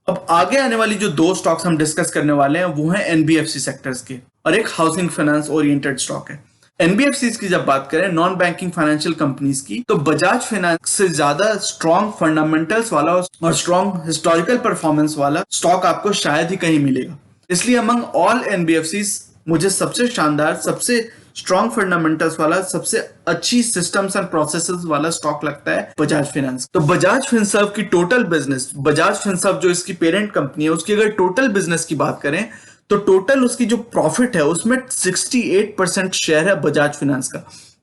अब आगे आने वाली जो दो स्टॉक्स हम डिस्कस करने वाले हैं वो हैं एनबीएफसी सेक्टर्स के, और एक हाउसिंग फाइनेंस ओरिएंटेड स्टॉक है। एनबीएफसी की जब बात करें, नॉन बैंकिंग फाइनेंशियल कंपनीज की, तो बजाज फाइनेंस से ज्यादा स्ट्रॉन्ग फंडामेंटल्स वाला और स्ट्रॉन्ग हिस्टोरिकल परफॉर्मेंस वाला स्टॉक आपको शायद ही कहीं मिलेगा। इसलिए अमंग ऑल एनबीएफसी मुझे सबसे शानदार, सबसे स्ट्रॉन्ग फंडामेंटल्स वाला, सबसे अच्छी सिस्टम्स एंड प्रोसेसेस वाला स्टॉक लगता है बजाज फाइनेंस। तो बजाज फिनसर्व की टोटल बिजनेस, बजाज फिनसर्व जो इसकी पेरेंट कंपनी है, उसकी अगर टोटल बिजनेस की बात करें तो टोटल उसकी जो प्रॉफिट है उसमें 68% शेयर है बजाज फाइनेंस का।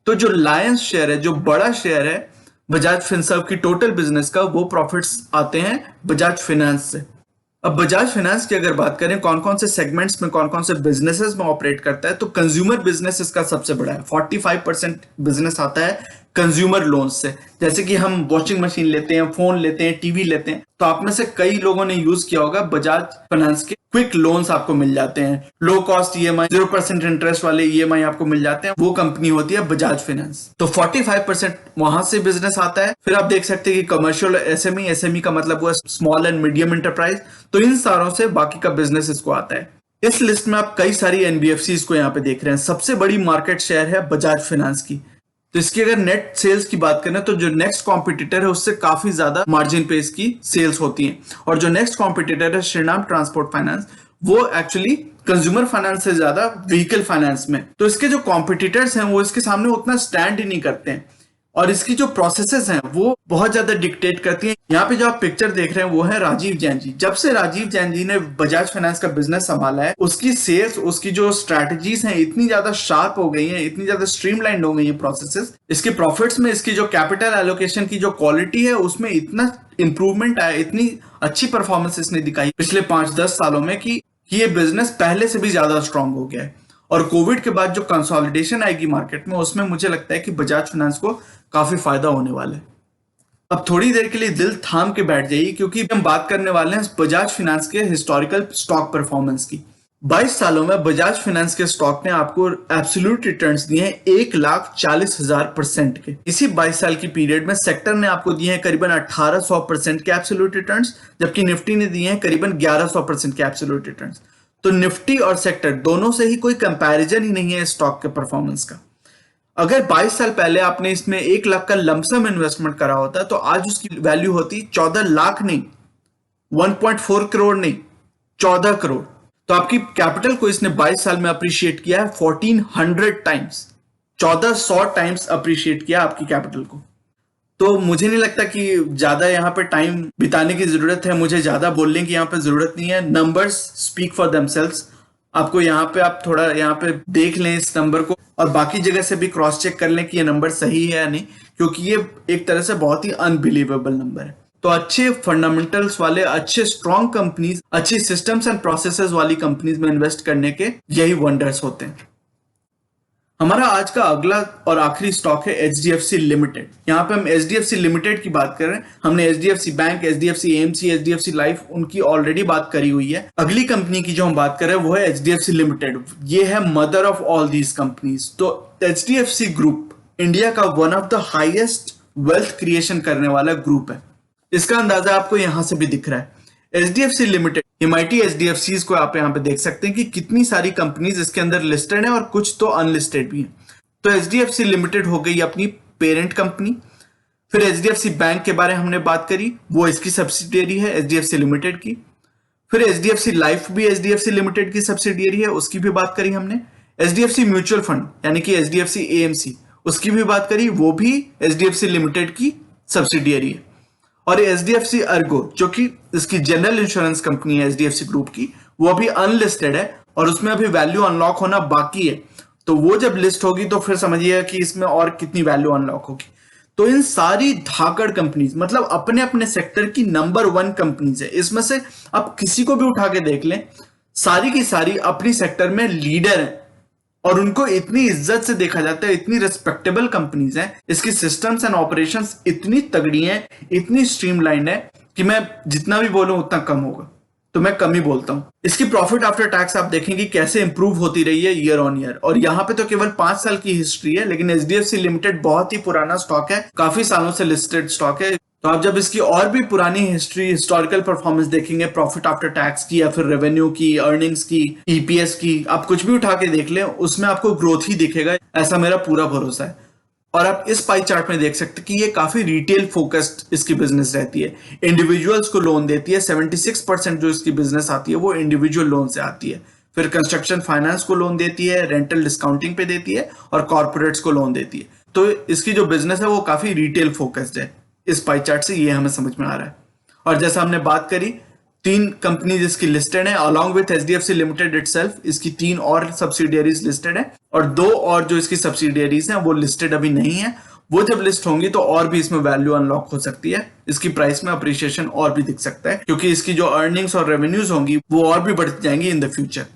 तो जो लायंस शेयर है, जो बड़ा शेयर है बजाज फिनसर्व की टोटल बिजनेस का, वो प्रॉफिट्स आते हैं बजाज फाइनेंस से। अब बजाज फाइनेंस की अगर बात करें कौन कौन से सेगमेंट्स में, कौन कौन से बिजनेसेस में ऑपरेट करता है, तो कंज्यूमर बिजनेस इसका सबसे बड़ा है। 45% बिजनेस आता है कंज्यूमर लोन्स से। जैसे कि हम वॉशिंग मशीन लेते हैं, फोन लेते हैं, टीवी लेते हैं, तो आप में से कई लोगों ने यूज किया होगा बजाज फाइनेंस के क्विक लोन्स आपको मिल जाते हैं, लो कॉस्ट ईएमआई, 0% इंटरेस्ट वाले ईएमआई आपको मिल जाते हैं। वो कंपनी होती है बजाज फाइनेंस। तो 45% वहां से बिजनेस आता है। फिर आप देख सकते हैं कि कमर्शियल एसएमई, एसएमई का मतलब हुआ स्मॉल एंड मीडियम एंटरप्राइज, तो इन सारों से बाकी का बिजनेस इसको आता है। इस लिस्ट में आप कई सारी एनबीएफसी को यहाँ पे देख रहे हैं। सबसे बड़ी मार्केट शेयर है बजाज फाइनेंस की। तो इसकी अगर नेट सेल्स की बात करें तो जो नेक्स्ट कॉम्पिटिटर है उससे काफी ज्यादा मार्जिन पे इसकी सेल्स होती है। और जो नेक्स्ट कॉम्पिटिटर है श्रीराम ट्रांसपोर्ट फाइनेंस, वो एक्चुअली कंज्यूमर फाइनेंस से ज्यादा व्हीकल फाइनेंस में। तो इसके जो कॉम्पिटिटर्स हैं वो इसके सामने उतना स्टैंड ही नहीं करते हैं, और इसकी जो प्रोसेसेस हैं वो बहुत ज्यादा डिक्टेट करती हैं। यहाँ पे जो आप पिक्चर देख रहे हैं वो है राजीव जैन जी। जब से राजीव जैन जी ने बजाज फाइनेंस का बिजनेस संभाला है, उसकी सेल्स, उसकी जो स्ट्रैटेजीज हैं इतनी ज्यादा शार्प हो गई हैं, इतनी ज्यादा स्ट्रीमलाइंड हो गई है प्रोसेसेस। इसके प्रॉफिट्स में, इसकी जो कैपिटल एलोकेशन की जो क्वालिटी है उसमें इतना इंप्रूवमेंट आया, इतनी अच्छी परफॉर्मेंस इसने दिखाई पिछले 5-10 सालों में कि ये बिजनेस पहले से भी ज्यादा स्ट्रांग हो गया है। और कोविड के बाद जो कंसोलिडेशन आएगी मार्केट में, उसमें मुझे लगता है कि बजाज फाइनेंस को काफी फायदा होने वाला है। अब थोड़ी देर के लिए दिल थाम के बैठ जाइए, क्योंकि हम बात करने वाले हैं बजाज फाइनेंस के हिस्टोरिकल स्टॉक परफॉर्मेंस की। 22 सालों में बजाज फाइनेंस के स्टॉक ने आपको एब्सोल्यूट रिटर्न्स दिए हैं 1,40,000% के। इसी 22 साल की पीरियड में सेक्टर ने आपको दिए हैं करीबन 1800% के एब्सोल्यूट रिटर्न्स, जबकि निफ्टी ने दिए हैं करीबन 1100% के एब्सोल्यूट रिटर्न्स। तो निफ्टी और सेक्टर दोनों से ही कोई कंपैरिजन ही नहीं है स्टॉक के परफॉर्मेंस का। अगर 22 साल पहले आपने इसमें 1 लाख का लमसम इन्वेस्टमेंट करा होता तो आज उसकी वैल्यू होती 14 लाख नहीं, 1.4 करोड़ नहीं, 14 करोड़। तो आपकी कैपिटल को इसने 22 साल में अप्रिशिएट किया है 1400 टाइम्स, 1400 टाइम्स अप्रिशिएट किया आपकी कैपिटल को। तो मुझे नहीं लगता कि ज्यादा यहाँ पे टाइम बिताने की जरूरत है, मुझे ज्यादा बोलने की यहाँ पे जरूरत नहीं है। Numbers speak for themselves. आपको यहाँ पे, आप थोड़ा यहाँ पे देख लें इस नंबर को, और बाकी जगह से भी क्रॉस चेक कर लें कि ये नंबर सही है या नहीं, क्योंकि ये एक तरह से बहुत ही अनबिलीवेबल नंबर है। तो अच्छे फंडामेंटल्स वाले, अच्छे स्ट्रॉन्ग कंपनीज, अच्छी सिस्टम्स एंड प्रोसेसेस वाली कंपनीज में इन्वेस्ट करने के यही वंडर्स होते हैं। हमारा आज का अगला और आखिरी स्टॉक है एचडीएफसी लिमिटेड। यहाँ पे हम एचडीएफसी लिमिटेड की बात कर रहे हैं। हमने HDFC bank, HDFC AMC, HDFC life, उनकी ऑलरेडी बात करी हुई है। अगली कंपनी की जो हम बात कर रहे हैं वो है एचडीएफसी लिमिटेड। ये है mother of all these companies. तो एचडीएफसी ग्रुप इंडिया का one of the highest wealth creation करने वाला ग्रुप है। इसका अंदाजा आपको यहां से भी दिख रहा है। एचडीएफसी लिमिटेड, एमआईटी एचडीएफसी को आप यहां पे देख सकते हैं कि कितनी सारी कंपनीज इसके अंदर लिस्टेड है और कुछ तो अनलिस्टेड भी है। तो एचडीएफसी लिमिटेड हो गई अपनी पेरेंट कंपनी। फिर एचडीएफसी बैंक के बारे में हमने बात करी, वो इसकी सब्सिडियरी है एचडीएफसी लिमिटेड की। फिर एचडीएफसी लाइफ भी एचडीएफसी लिमिटेड की सब्सिडियरी है, उसकी भी बात करी हमने। एचडीएफसी म्यूचुअल फंड यानी कि एचडीएफसी एएमसी, उसकी भी बात करी, वो भी एचडीएफसी लिमिटेड की सब्सिडियरी है। और एचडीएफसी अर्गो, जो कि इसकी जनरल इंश्योरेंस कंपनी है एचडीएफसी ग्रुप की, वो अभी अनलिस्टेड है और उसमें अभी वैल्यू अनलॉक होना बाकी है। तो वो जब लिस्ट होगी तो फिर समझिएगा कि इसमें और कितनी वैल्यू अनलॉक होगी। तो इन सारी धाकड़ कंपनीज, मतलब अपने अपने सेक्टर की नंबर 1 कंपनीज है। इसमें से आप किसी को भी उठा के देख लें, सारी की सारी अपनी सेक्टर में लीडर है और उनको इतनी इज्जत से देखा जाता है, इतनी रिस्पेक्टेबल कंपनीज हैं। इसकी सिस्टम्स एंड ऑपरेशंस इतनी तगड़ी हैं, इतनी स्ट्रीमलाइंड है कि मैं जितना भी बोलूं उतना कम होगा, तो मैं कम ही बोलता हूं। इसकी प्रॉफिट आफ्टर टैक्स आप देखेंगे कैसे इंप्रूव होती रही है ईयर ऑन ईयर। और यहाँ पे तो केवल 5 साल की हिस्ट्री है, लेकिन एचडीएफसी लिमिटेड बहुत ही पुराना स्टॉक है, काफी सालों से लिस्टेड स्टॉक है। तो आप जब इसकी और भी पुरानी हिस्ट्री, हिस्टोरिकल परफॉर्मेंस देखेंगे, प्रॉफिट आफ्टर टैक्स की या फिर रेवेन्यू की, अर्निंग्स की, ईपीएस की, आप कुछ भी उठा के देख लें, उसमें आपको ग्रोथ ही दिखेगा, ऐसा मेरा पूरा भरोसा है। और आप इस पाई चार्ट में देख सकते हैं कि ये काफी रिटेल फोकस्ड इसकी बिजनेस रहती है, इंडिविजुअल्स को लोन देती है। 76% जो इसकी बिजनेस आती है वो इंडिविजुअल लोन से आती है। फिर कंस्ट्रक्शन फाइनेंस को लोन देती है, रेंटल डिस्काउंटिंग पे देती है और कॉर्पोरेट्स को लोन देती है। तो इसकी जो बिजनेस है वो काफी रिटेल फोकस्ड है। इस पाई चार्ट से ये हमें समझ में आ रहा है। और जैसा हमने बात करी, 3 कंपनीज इसकी लिस्टेड है, along with HDFC limited itself इसकी 3 और सब्सिडियरीज लिस्टेड है, और 2 और जो इसकी सब्सिडियरीज हैं वो लिस्टेड अभी नहीं है। वो जब लिस्ट होंगी तो और भी इसमें वैल्यू अनलॉक हो सकती है, इसकी प्राइस में अप्रिशिएशन और भी दिख सकता है, क्योंकि इसकी जो अर्निंग्स और रेवेन्यूज होंगी वो और भी बढ़ जाएंगी इन द फ्यूचर।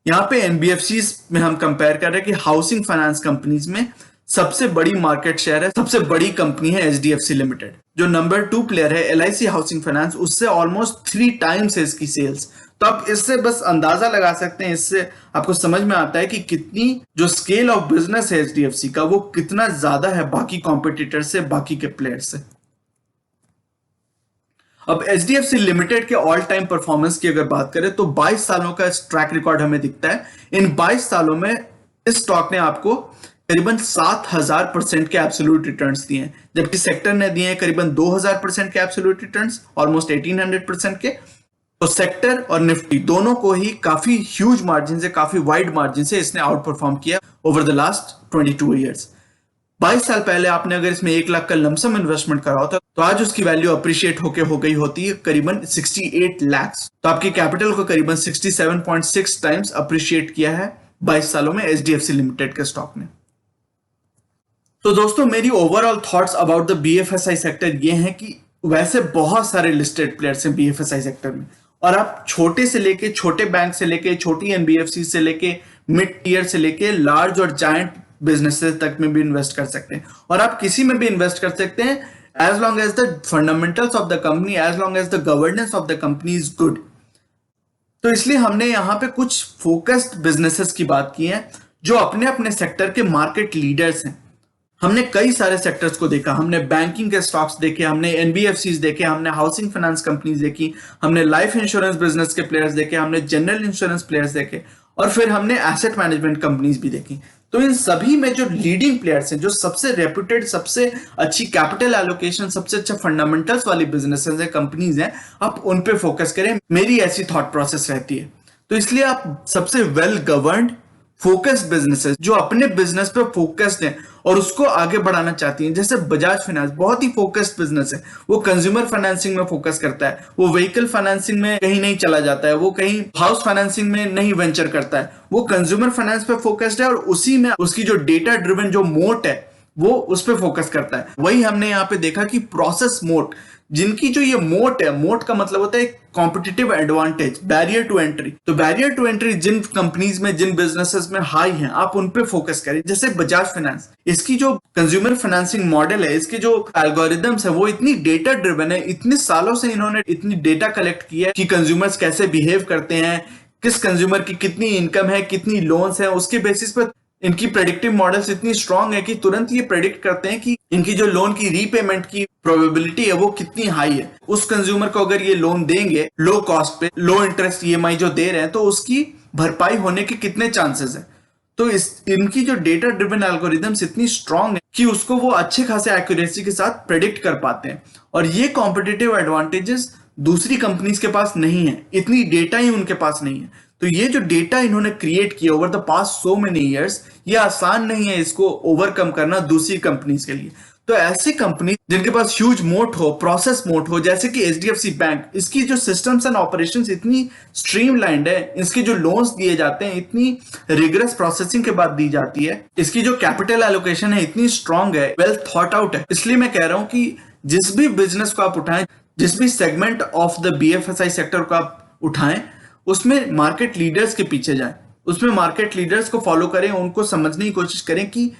यहाँ पे एनबीएफसीज में हम कंपेयर कर रहे हैं कि हाउसिंग फाइनेंस कंपनीज में सबसे बड़ी मार्केट शेयर है, सबसे बड़ी कंपनी है एचडीएफसी लिमिटेड। जो नंबर 2 प्लेयर है एलआईसी हाउसिंग फाइनेंस, उससे ऑलमोस्ट 3 टाइम्स है इसकी सेल्स। तो आप इससे बस अंदाजा लगा सकते हैं, इससे आपको समझ में आता है कि कितनी जो स्केल ऑफ बिजनेस है एचडीएफसी का वो कितना ज्यादा है बाकी कॉम्पिटिटर से, बाकी के प्लेयर से। अब एचडीएफसी लिमिटेड के ऑल टाइम परफॉर्मेंस की अगर बात करें तो 22 सालों का ट्रैक रिकॉर्ड हमें दिखता है। इन 22 सालों में इस स्टॉक ने आपको करीबन 7000% के एब्सोल्यूट रिटर्न्स दिए हैं, जबकि सेक्टर ने दिए हैं करीबन 2000% के एब्सोल्यूट रिटर्न्स, ऑलमोस्ट 1800% के। तो सेक्टर और निफ्टी दोनों को ही काफी ह्यूज मार्जिन से, काफी वाइड मार्जिन से इसने आउट परफॉर्म किया ओवर द लास्ट 22 ईयर्स। 22 साल पहले आपने अगर इसमें 1 लाख का लमसम इन्वेस्टमेंट करा होता तो आज उसकी वैल्यू अप्रिशिएट होके हो गई होती है करीबन 68 लाख। तो आपकी कैपिटल को करीबन 67.6 टाइम्स अप्रिशिएट किया है 22 सालों में एचडीएफसी लिमिटेड के स्टॉक ने। तो दोस्तों, मेरी overall thoughts about the BFSI sector ये हैं कि वैसे बहुत सारे लिस्टेड प्लेयर्स हैं बीएफएसआई सेक्टर में, और आप छोटे से लेके, छोटे बैंक से लेके, छोटी एनबीएफसी से लेके, मिड टीयर से लेके लार्ज और जायंट बिजनेसेस तक में भी इन्वेस्ट कर सकते हैं, और आप किसी में भी इन्वेस्ट कर सकते हैं as long as the fundamentals of the company, as long as the governance of the company is good. तो इसलिए हमने यहां पे कुछ फोकस्ड बिजनेसेस की बात की है जो अपने अपने सेक्टर के मार्केट लीडर्स हैं। हमने कई सारे सेक्टर्स को देखा, हमने बैंकिंग के स्टॉक्स देखे, हमने एनबीएफसीज देखे, हमने हाउसिंग फाइनेंस कंपनीज देखी, हमने लाइफ इंश्योरेंस बिजनेस के प्लेयर्स देखे, हमने जनरल इंश्योरेंस प्लेयर्स देखे, और फिर हमने एसेट मैनेजमेंट कंपनीज भी देखी। तो इन सभी में जो लीडिंग प्लेयर्स हैं, जो सबसे रेप्यूटेड, सबसे अच्छी कैपिटल एलोकेशन, सबसे अच्छा फंडामेंटल्स वाली बिजनेसेस है, कंपनीज हैं, आप उन पे फोकस करें, मेरी ऐसी थॉट प्रोसेस रहती है। तो इसलिए आप सबसे वेल गवर्नड फोकस्ड बिजनेसेस जो अपने बिजनेस पे फोकस्ड हैं और उसको आगे बढ़ाना चाहती हैं, जैसे बजाज फाइनेंस बहुत ही फोकस्ड बिजनेस है, वो कंज्यूमर फाइनेंसिंग में फोकस करता है, वो व्हीकल फाइनेंसिंग में कहीं नहीं चला जाता है, वो कहीं हाउस फाइनेंसिंग में नहीं वेंचर करता है, वो कंज्यूमर फाइनेंस पे फोकस्ड है, और उसी में उसकी जो डेटा ड्रिवन जो मोट है वो उस पर फोकस करता है। वही हमने यहाँ पे देखा कि प्रोसेस मोट, जिनकी जो ये मोट है, मोट का मतलब होता है competitive advantage, barrier to entry. तो बैरियर टू एंट्री जिन कंपनीज में, जिन बिजनेसेस में हाई हैं, आप उन पे फोकस करें। जैसे बजाज फाइनेंस, इसकी जो कंज्यूमर फाइनेंसिंग मॉडल है, इसके जो एल्गोरिदम्स है वो इतनी डेटा ड्रिवन है, इतने सालों से इन्होंने इतनी डेटा कलेक्ट किया है कि कंज्यूमर्स कैसे बिहेव करते हैं, किस कंज्यूमर की कितनी इनकम है, कितनी लोन्स है, उसके बेसिस पर इनकी प्रेडिक्टिव मॉडल्स इतनी स्ट्रांग है कि तुरंत ये प्रेडिक्ट करते हैं कि इनकी जो लोन की रीपेमेंट की प्रोबेबिलिटी है वो कितनी हाई है। उस कंज्यूमर को अगर ये लोन देंगे लो कॉस्ट पे, लो इंटरेस्ट ईएमआई जो दे रहे हैं, तो उसकी भरपाई होने के कितने चांसेस है। तो इनकी जो डेटा ड्रिवन एल्गोरिदम्स इतनी स्ट्रांग है कि उसको वो अच्छे खासे एक्यूरेसी के साथ प्रेडिक्ट कर पाते हैं, और ये कॉम्पिटिटिव एडवांटेजेस दूसरी कंपनीज के पास नहीं है, इतनी डेटा ही उनके पास नहीं है। तो ये जो डेटा इन्होंने क्रिएट किया over the past so many years, ये आसान नहीं है इसको ओवरकम करना दूसरी कंपनीज के लिए। तो ऐसी कंपनी जिनके पास ह्यूज मोट हो, प्रोसेस मोट हो, जैसे कि एचडीएफसी बैंक, इसकी जो सिस्टम्स एंड ऑपरेशंस इतनी स्ट्रीमलाइंड है, इसके जो लोन्स दिए जाते हैं इतनी रिगरस प्रोसेसिंग के बाद दी जाती है, इसकी जो कैपिटल एलोकेशन है इतनी स्ट्रांग है, वेल थॉट आउट है। इसलिए मैं कह रहा हूं कि जिस भी बिजनेस को आप उठाएं, जिस भी segment of the BFSI sector को आप उठाएं, उसमें मार्केट लीडर्स के पीछे जाएं, उसमें मार्केट लीडर्स को फॉलो करें, उनको समझने की कोशिश करें कि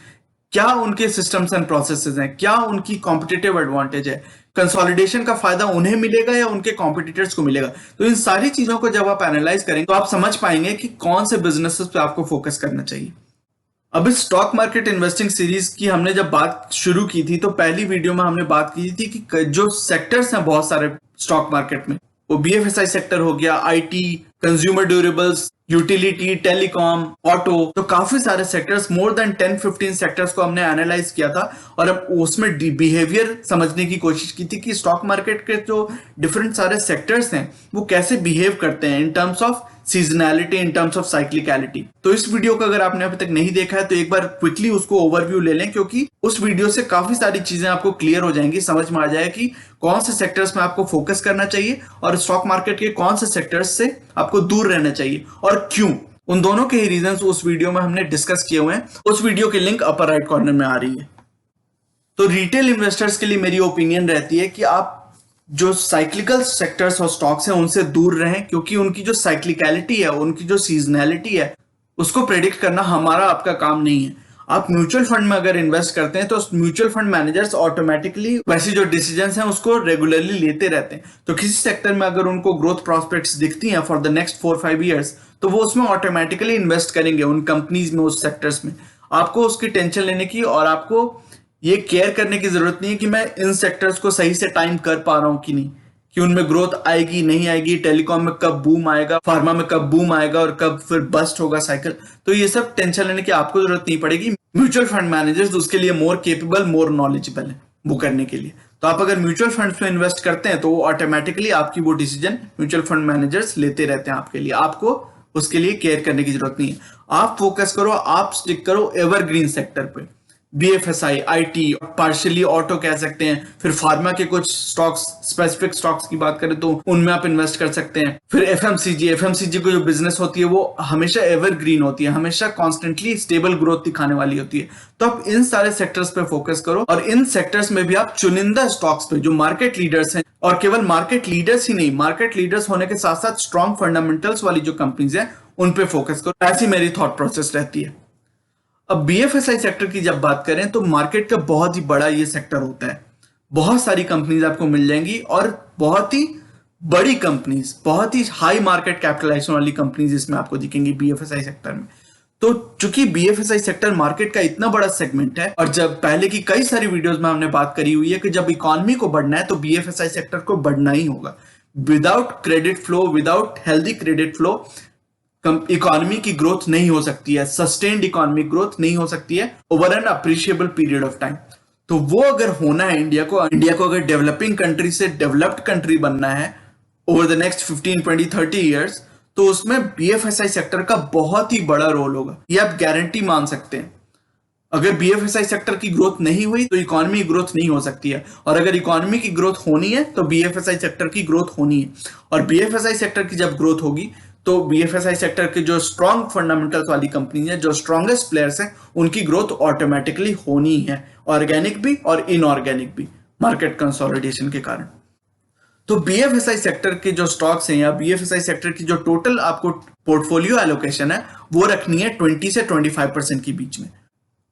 क्या उनके सिस्टम्स एंड प्रोसेसेस हैं, क्या उनकी कॉम्पिटिटिव एडवांटेज है, कंसोलिडेशन का फायदा उन्हें मिलेगा या उनके कॉम्पिटिटर्स को मिलेगा। तो इन सारी चीजों को जब आप एनालाइज करेंगे तो आप समझ पाएंगे कि कौन से बिजनेसेस पे आपको फोकस करना चाहिए। अब इस स्टॉक मार्केट इन्वेस्टिंग सीरीज की हमने जब बात शुरू की थी तो पहली वीडियो में हमने बात की थी कि जो सेक्टर्स हैं बहुत सारे स्टॉक मार्केट में, वो बीएफएसआई सेक्टर हो गया, IT, consumer durables, utility, telecom, auto, तो काफी सारे सेक्टर्स, मोर देन 10-15 सेक्टर्स को हमने एनालाइज किया था और अब उसमें बिहेवियर समझने की कोशिश की थी कि स्टॉक मार्केट के जो डिफरेंट सारे सेक्टर्स हैं वो कैसे बिहेव करते हैं in terms of seasonality, in terms of cyclicality. तो इस वीडियो को अगर आपने अभी तक नहीं देखा है तो एक बार क्विकली उसको ओवरव्यू ले लें, क्योंकि उस वीडियो से काफी सारी चीजें आपको क्लियर हो जाएंगी, समझ में आ जाए कि कौन से सेक्टर्स में आपको फोकस करना चाहिए और स्टॉक मार्केट के कौन से सेक्टर्स से आपको दूर रहना चाहिए और क्यों। उन दोनों के ही रीजंस उस वीडियो में हमने डिस्कस किए हुए हैं। उस वीडियो की लिंक अपर राइट कॉर्नर में आ रही है। तो रिटेल इन्वेस्टर्स के लिए मेरी ओपिनियन रहती है कि आप जो साइक्लिकल सेक्टर्स और स्टॉक्स हैं उनसे दूर रहें, क्योंकि उनकी जो साइक्लिकलिटी है, उनकी जो सीजनैलिटी है, उसको प्रेडिक्ट करना हमारा आपका काम नहीं है। आप म्यूचुअल फंड में अगर इन्वेस्ट करते हैं तो म्यूचुअल फंड मैनेजर्स ऑटोमेटिकली वैसी जो डिसीजंस हैं उसको रेगुलरली लेते रहते हैं। तो किसी सेक्टर में अगर उनको ग्रोथ प्रॉस्पेक्ट्स दिखती हैं फॉर द नेक्स्ट 4-5 ईयर्स, तो वो उसमें ऑटोमेटिकली इन्वेस्ट करेंगे उन कंपनीज में, उस सेक्टर्स में। आपको उसकी टेंशन लेने की और आपको ये केयर करने की जरूरत नहीं है कि मैं इन सेक्टर्स को सही से टाइम कर पा रहा हूं कि नहीं, कि उनमें ग्रोथ आएगी नहीं आएगी, टेलीकॉम में कब बूम आएगा, फार्मा में कब बूम आएगा और कब फिर बस्ट होगा साइकिल। तो ये सब टेंशन लेने की आपको जरूरत नहीं पड़ेगी। म्यूचुअल फंड मैनेजर्स उसके लिए मोर केपेबल, मोर नॉलेजेबल है वो करने के लिए। तो आप अगर म्यूचुअल फंड्स में इन्वेस्ट करते हैं तो वो ऑटोमेटिकली आपकी वो डिसीजन म्यूचुअल फंड मैनेजर्स लेते रहते हैं आपके लिए। आपको उसके लिए केयर करने की जरूरत नहीं है। आप फोकस करो, आप स्टिक करो एवरग्रीन सेक्टर पे। बीएफएसआई, आईटी, पार्शियली ऑटो कह सकते हैं, फिर फार्मा के कुछ स्टॉक्स, स्पेसिफिक स्टॉक्स की बात करें तो उनमें आप इन्वेस्ट कर सकते हैं। फिर एफएमसीजी को जो बिजनेस होती है वो हमेशा एवरग्रीन होती है, हमेशा कॉन्स्टेंटली स्टेबल ग्रोथ दिखाने वाली होती है। तो आप इन सारे सेक्टर्स पे फोकस करो और इन सेक्टर्स में भी आप चुनिंदा स्टॉक्स पे जो मार्केट लीडर्स हैं, और केवल मार्केट लीडर्स ही नहीं, मार्केट लीडर्स होने के साथ साथ स्ट्रॉन्ग फंडामेंटल्स वाली जो कंपनीज हैं उन पे फोकस करो। ऐसी मेरी थॉट प्रोसेस रहती है। अब बीएफएसआई सेक्टर की जब बात करें तो मार्केट का बहुत ही बड़ा ये सेक्टर होता है। बहुत सारी कंपनीज आपको मिल जाएंगी और बहुत ही बड़ी कंपनीज, बहुत ही हाई मार्केट कैपिटलाइजेशन वाली कंपनीज इसमें आपको दिखेंगी बीएफएसआई सेक्टर में। तो चूंकि बीएफएसआई सेक्टर मार्केट का इतना बड़ा सेगमेंट है, और जब पहले की कई सारी वीडियोस में हमने बात करी हुई है कि जब इकोनॉमी को बढ़ना है तो बीएफएसआई सेक्टर को बढ़ना ही होगा। Without credit flow, without healthy credit flow economy की ग्रोथ नहीं हो सकती है, सस्टेन्ड इकोनॉमिक ग्रोथ नहीं हो सकती है over an appreciable period of time. तो वो अगर होना है इंडिया को अगर डेवलपिंग कंट्री से डेवलप्ड कंट्री बनना है ओवर द नेक्स्ट 15, 20, 30 ईयर्स, तो उसमें बीएफएसआई सेक्टर का बहुत ही बड़ा रोल होगा। ये आप गारंटी मान सकते हैं। अगर बीएफएसआई सेक्टर की ग्रोथ नहीं हुई तो इकोनॉमी ग्रोथ नहीं हो सकती है, और अगर इकोनॉमी की ग्रोथ होनी है तो बीएफएसआई सेक्टर की ग्रोथ होनी है। और बीएफएसआई सेक्टर की जब ग्रोथ होगी तो बीएफएसआई सेक्टर के जो स्ट्रॉन्ग फंडामेंटल्स वाली कंपनी है, जो स्ट्रॉन्गेस्ट प्लेयर्स हैं, उनकी ग्रोथ ऑटोमेटिकली होनी है, ऑर्गेनिक भी और इनऑर्गेनिक भी, मार्केट कंसोलिडेशन के कारण। तो बीएफएसआई सेक्टर के जो स्टॉक्स हैं या बीएफएसआई सेक्टर की जो टोटल आपको पोर्टफोलियो एलोकेशन है वो रखनी है 20 से 25% के बीच में।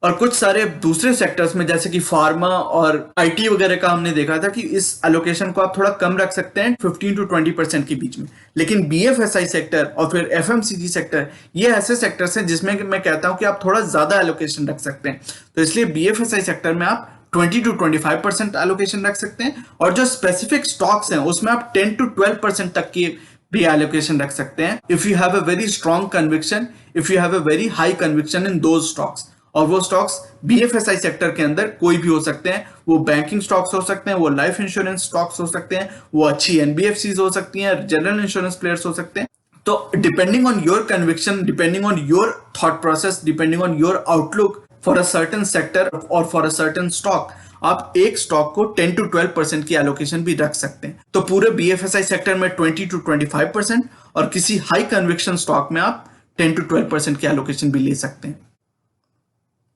और कुछ सारे दूसरे सेक्टर्स में जैसे कि फार्मा और आईटी वगैरह का हमने देखा था कि इस एलोकेशन को आप थोड़ा कम रख सकते हैं 15 to 20% के बीच में। लेकिन बीएफएसआई सेक्टर और फिर एफएमसीजी सेक्टर, ये ऐसे सेक्टर्स हैं जिसमें मैं कहता हूं कि आप थोड़ा ज्यादा एलोकेशन रख सकते हैं। तो इसलिए बीएफएसआई सेक्टर में आप 20 to 25% एलोकेशन रख सकते हैं, और जो स्पेसिफिक स्टॉक्स हैं उसमें आप 10 to 12% तक की भी एलोकेशन रख सकते हैं, if you have a very strong conviction, if you have a very high conviction in those stocks. और वो स्टॉक्स बीएफएसआई सेक्टर के अंदर कोई भी हो सकते हैं, वो बैंकिंग स्टॉक्स हो सकते हैं, वो लाइफ इंश्योरेंस स्टॉक्स हो सकते हैं, वो अच्छी एनबीएफसीज हो सकती हैं, जनरल इंश्योरेंस प्लेयर्स हो सकते हैं। तो depending on your conviction, depending on your thought process, depending on your outlook for a certain sector और फॉर अ सर्टेन स्टॉक, आप एक स्टॉक को 10 to 12% की एलोकेशन भी रख सकते हैं। तो पूरे बीएफएसआई सेक्टर में 20 to 25% और किसी हाई कन्विक्शन स्टॉक में आप 10 to 12% की एलोकेशन भी ले सकते हैं।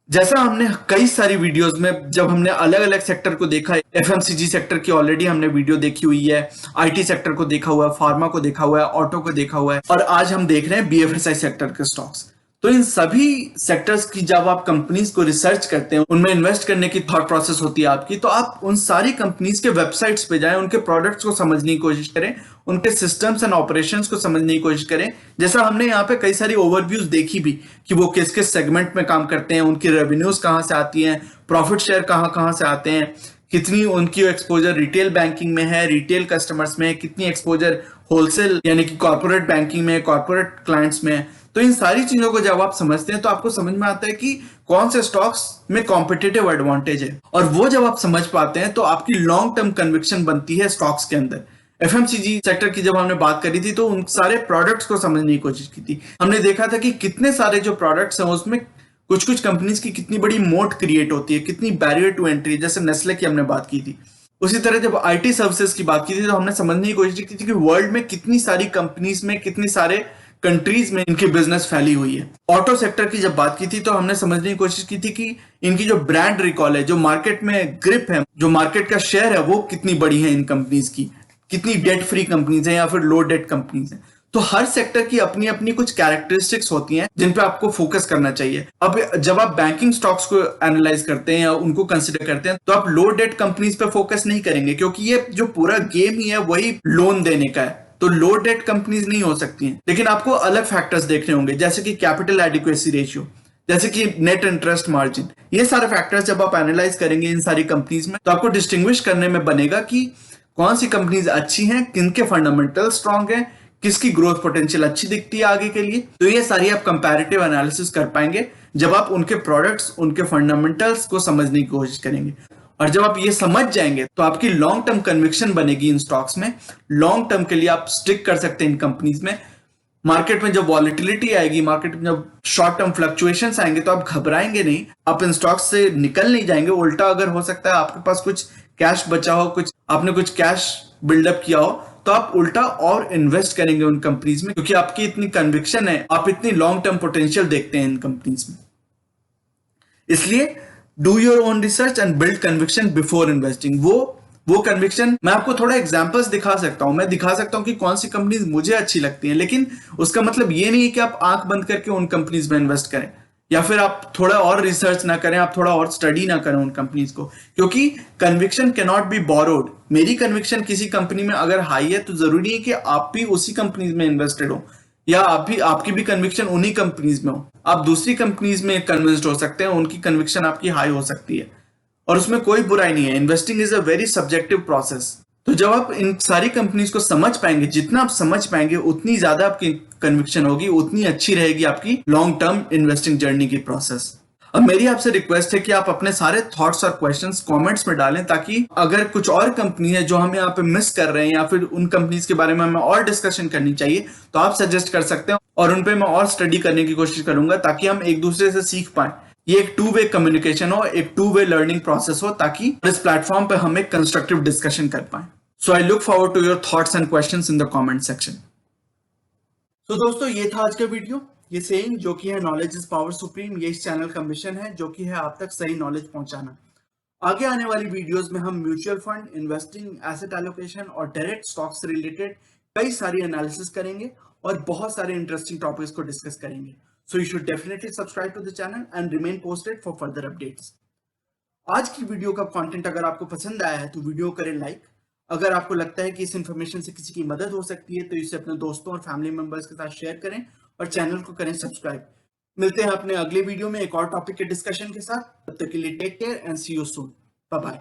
जैसा हमने कई सारी वीडियोस में जब हमने अलग अलग सेक्टर को देखा, एफएमसीजी सेक्टर की ऑलरेडी हमने वीडियो देखी हुई है, आईटी सेक्टर को देखा हुआ है, फार्मा को देखा हुआ है, ऑटो को देखा हुआ है, और आज हम देख रहे हैं बीएफएसआई सेक्टर के स्टॉक्स। तो इन सभी सेक्टर्स की जब आप कंपनीज को रिसर्च करते हैं, उनमें इन्वेस्ट करने की थॉट प्रोसेस होती है आपकी, तो आप उन सारी कंपनीज के वेबसाइट्स पे जाएं, उनके प्रोडक्ट्स को समझने की कोशिश करें, उनके सिस्टम्स एंड ऑपरेशंस को समझने की कोशिश करें। जैसा हमने यहाँ पे कई सारी ओवरव्यूज देखी भी कि वो किस किस सेगमेंट में काम करते हैं, उनकी रेवेन्यूज कहाँ से आती हैं, प्रॉफिट शेयर कहाँ कहाँ से आते हैं, कितनी उनकी एक्सपोजर रिटेल बैंकिंग में है, रिटेल कस्टमर्स में, कितनी एक्सपोजर होलसेल यानी कि कॉर्पोरेट बैंकिंग में, कॉर्पोरेट क्लाइंट्स में। तो इन सारी चीजों को जब आप समझते हैं तो आपको समझ में आता है कि कौन से स्टॉक्स में कॉम्पिटिटिव एडवांटेज है, और वो जब आप समझ पाते हैं तो आपकी लॉन्ग टर्म कन्विक्शन बनती है स्टॉक्स के अंदर। एफएमसीजी सेक्टर की जब हमने बात करी थी तो उन सारे प्रोडक्ट्स को समझने की कोशिश की थी। हमने देखा था कि कितने सारे जो प्रोडक्ट्स हैं उसमें कुछ कुछ कंपनीज की कितनी बड़ी मोट क्रिएट होती है, कितनी बैरियर टू एंट्री, जैसे नेस्ले की हमने बात की थी। उसी तरह जब आईटी सर्विसेज की बात की थी तो हमने समझने की कोशिश की थी कि वर्ल्ड में कितनी सारी कंपनीज में, कितनी सारे कंट्रीज में इनकी बिजनेस फैली हुई है। ऑटो सेक्टर की जब बात की थी तो हमने समझने की कोशिश की थी कि इनकी जो ब्रांड रिकॉल है, जो मार्केट में ग्रिप है, जो मार्केट का शेयर है, वो कितनी बड़ी है इन कंपनीज की, कितनी डेट फ्री कंपनीज है या फिर लो डेट कंपनीज है। तो हर सेक्टर की अपनी अपनी कुछ कैरेक्टरिस्टिक्स होती हैं जिन पे आपको फोकस करना चाहिए। अब जब आप बैंकिंग स्टॉक्स को एनालाइज करते हैं या उनको कंसिडर करते हैं तो आप लो डेट कंपनीज पे फोकस नहीं करेंगे, क्योंकि ये जो पूरा गेम ही है वही लोन देने का है, तो लो डेट कंपनीज नहीं हो सकती हैं। लेकिन आपको अलग फैक्टर्स देखने होंगे, जैसे कि कैपिटल एडिक्वेसी रेशियो, जैसे कि नेट इंटरेस्ट मार्जिन। ये सारे फैक्टर्स जब आप एनालाइज करेंगे इन सारी कंपनीज में तो आपको डिस्टिंग्विश करने में बनेगा कि कौन सी कंपनीज अच्छी हैं, किनके फंडामेंटल स्ट्रांग हैं, किसकी ग्रोथ पोटेंशियल अच्छी दिखती है आगे के लिए। तो ये सारी आप कंपैरेटिव एनालिसिस कर पाएंगे जब आप उनके प्रोडक्ट्स, उनके फंडामेंटल्स को समझने की कोशिश करेंगे। और जब आप ये समझ जाएंगे तो आपकी लॉन्ग टर्म कन्विक्शन बनेगी इन स्टॉक्स में। लॉन्ग टर्म के लिए आप स्टिक कर सकते हैं इन कंपनीज में। मार्केट में जब वॉलिटिलिटी आएगी, मार्केट में जब शॉर्ट टर्म फ्लक्चुएशंस आएंगे तो आप घबराएंगे नहीं, आप इन स्टॉक्स से निकल नहीं जाएंगे। उल्टा अगर हो सकता है आपके पास कुछ कैश बचा हो, कुछ आपने कुछ कैश बिल्डअप किया हो, तो आप उल्टा और इन्वेस्ट करेंगे उन कंपनीज में, क्योंकि आपकी इतनी कन्विक्शन है, आप इतनी लॉन्ग टर्म पोटेंशियल देखते हैं इन कंपनीज में। इसलिए do your own research and build conviction before investing. वो कन्विक्शन मैं आपको थोड़ा एग्जांपल्स दिखा सकता हूं, मैं दिखा सकता हूं कि कौन सी कंपनीज मुझे अच्छी लगती हैं, लेकिन उसका मतलब ये नहीं है कि आप आंख बंद करके उन कंपनीज में इन्वेस्ट करें, या फिर आप थोड़ा और रिसर्च ना करें, आप थोड़ा और स्टडी ना करें उन कंपनीज को, क्योंकि conviction can not be borrowed. मेरी कन्विक्शन किसी कंपनी में अगर हाई है तो जरूरी है कि आप भी उसी कंपनीज में इन्वेस्टेड हो, या आपकी भी कन्विक्शन उन्हीं कंपनीज में हो। आप दूसरी कंपनीज में कन्विंस्ड हो सकते हैं, उनकी कन्विक्शन आपकी हाई हो सकती है, और उसमें कोई बुराई नहीं है। Investing is a very subjective process. तो जब आप इन सारी कंपनीज को समझ पाएंगे, जितना आप समझ पाएंगे उतनी ज्यादा आपकी कन्विक्शन होगी, उतनी अच्छी रहेगी आपकी लॉन्ग टर्म इन्वेस्टिंग जर्नी की प्रोसेस। अब मेरी आपसे रिक्वेस्ट है कि आप अपने सारे थॉट्स और क्वेश्चंस कमेंट्स में डालें, ताकि अगर कुछ और कंपनी है जो हम यहाँ पे मिस कर रहे हैं या फिर उन कंपनीज के बारे में हमें और डिस्कशन करनी चाहिए तो आप सजेस्ट कर सकते हैं, और उन पे मैं और स्टडी करने की कोशिश करूंगा ताकि हम एक दूसरे से सीख पाए। ये एक टू वे कम्युनिकेशन हो, एक टू वे लर्निंग प्रोसेस हो, ताकि इस प्लेटफॉर्म पे हम एक कंस्ट्रक्टिव डिस्कशन कर पाए। So I look forward to your thoughts and questions in the comment section. तो दोस्तों ये था आज का वीडियो। ये सेइंग जो कि है नॉलेज इज पावर सुप्रीम, ये इस चैनल का मिशन है जो कि है आप तक सही नॉलेज पहुंचाना। आगे आने वाली वीडियोस में हम mutual fund, investing, asset allocation और डायरेक्ट स्टॉक्स से रिलेटेड कई सारी एनालिसिस करेंगे और बहुत सारे इंटरेस्टिंग टॉपिक्स को डिस्कस करेंगे। So you should definitely subscribe to the channel and remain posted for further updates. आज की वीडियो का कंटेंट अगर आपको पसंद आया है तो वीडियो करें लाइक। अगर आपको लगता है कि इस इंफॉर्मेशन से किसी की मदद हो सकती है तो इसे अपने दोस्तों और फैमिली मेंबर्स के साथ शेयर करें और चैनल को करें सब्सक्राइब। मिलते हैं अपने अगले वीडियो में एक और टॉपिक के डिस्कशन के साथ। तब तक के लिए take care and see you soon. Bye bye.